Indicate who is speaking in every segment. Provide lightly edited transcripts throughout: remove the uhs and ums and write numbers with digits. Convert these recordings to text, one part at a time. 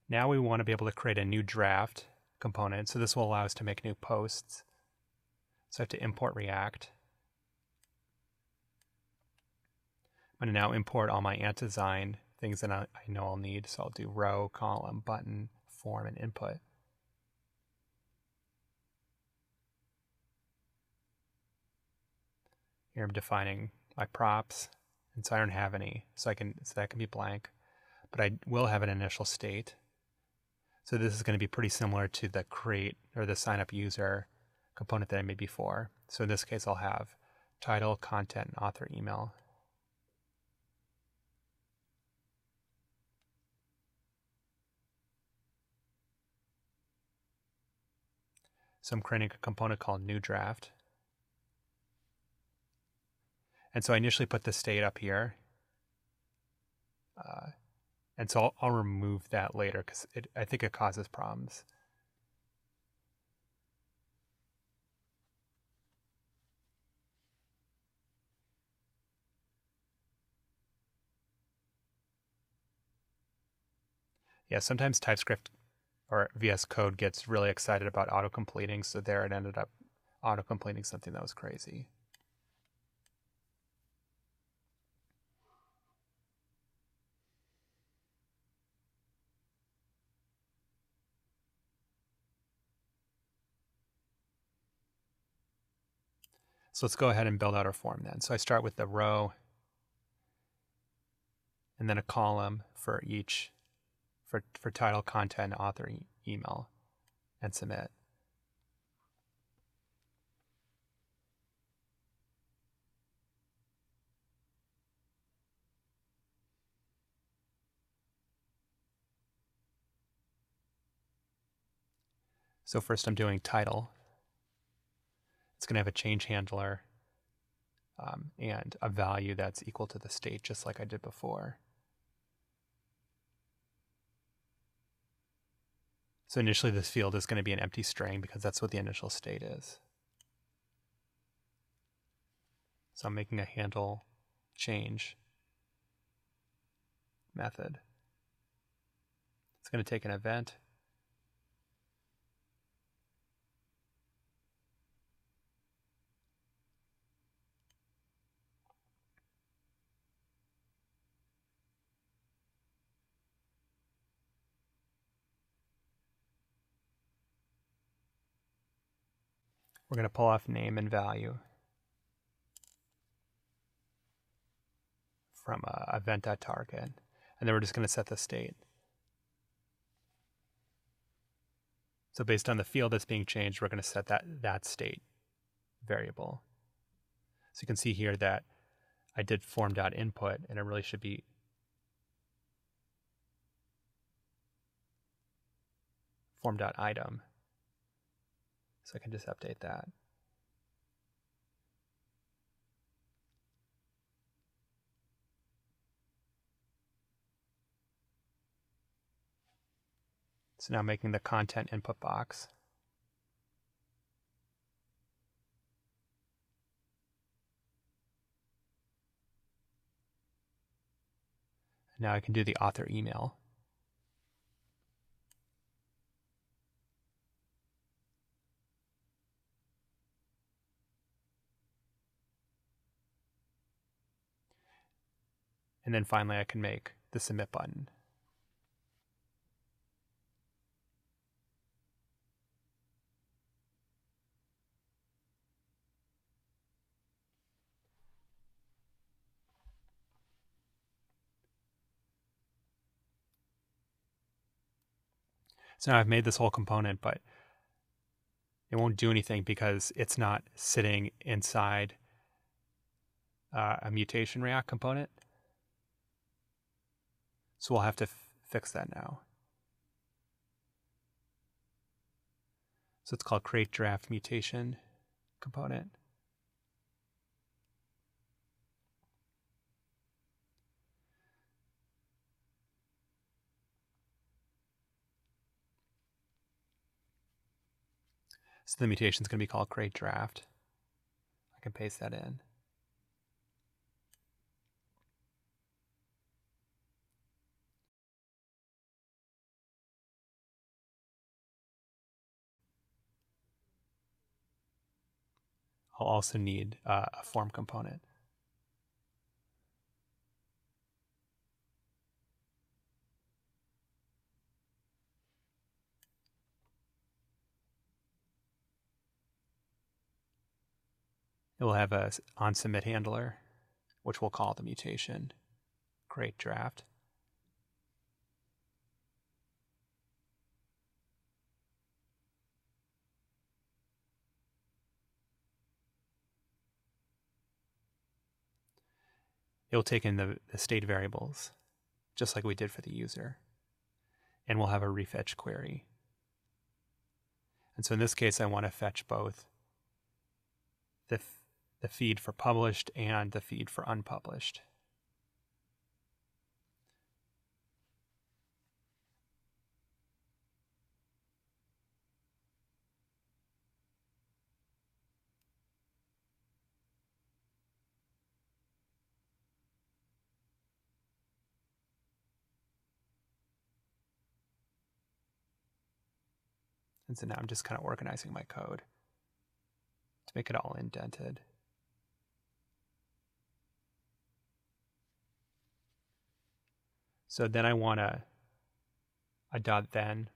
Speaker 1: Now we want to be able to create a new draft component. So this will allow us to make new posts. So I have to import React. I'm going to now import all my ant-design things that I know I'll need. So I'll do row, column, button, form, and input. Here I'm defining my props, and so I don't have any, so that can be blank, but I will have an initial state. So this is going to be pretty similar to the create or the sign up user component that I made before. So in this case, I'll have title, content, and author email. So I'm creating a component called new draft. And so I initially put the state up here. And so I'll remove that later because I think it causes problems. Yeah, sometimes TypeScript or VS Code gets really excited about auto-completing, so there it ended up auto-completing something that was crazy. So let's go ahead and build out our form then. So I start with the row and then a column for each, for title, content, author, email, and submit. So first I'm doing title. It's going to have a change handler and a value that's equal to the state, just like I did before. So initially this field is going to be an empty string because that's what the initial state is. So I'm making a handle change method. It's going to take an event. We're going to pull off name and value from event.target. And then we're just going to set the state. So based on the field that's being changed, we're going to set that state variable. So you can see here that I did form.input, and it really should be form.item. So I can just update that. So now making the content input box. Now I can do the author email. And then finally I can make the submit button. So now I've made this whole component, but it won't do anything because it's not sitting inside a mutation React component. So we'll have to fix that now. So it's called create draft mutation component. So the mutation is going to be called create draft. I can paste that in. I'll also need a form component. It will have a onSubmit handler, which we'll call the mutation, create draft. It will take in the state variables, just like we did for the user. And we'll have a refetch query. And so in this case, I want to fetch both the feed for published and the feed for unpublished. And so now I'm just kind of organizing my code to make it all indented. So then I want a dot then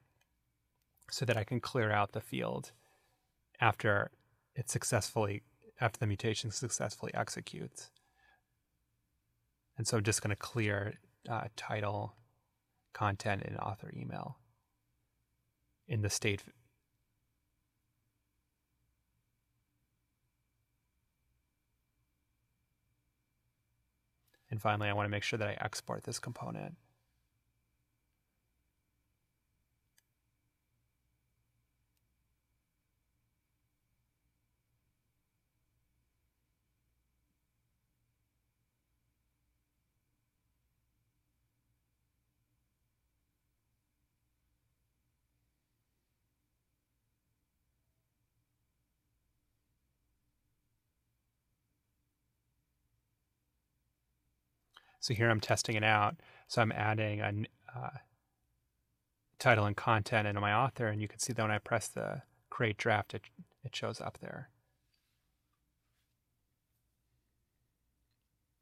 Speaker 1: so that I can clear out the field after the mutation successfully executes. And so I'm just going to clear title, content, and author email in the state. And finally, I want to make sure that I export this component. So here I'm testing it out. So I'm adding a title and content into my author, and you can see that when I press the create draft, it shows up there.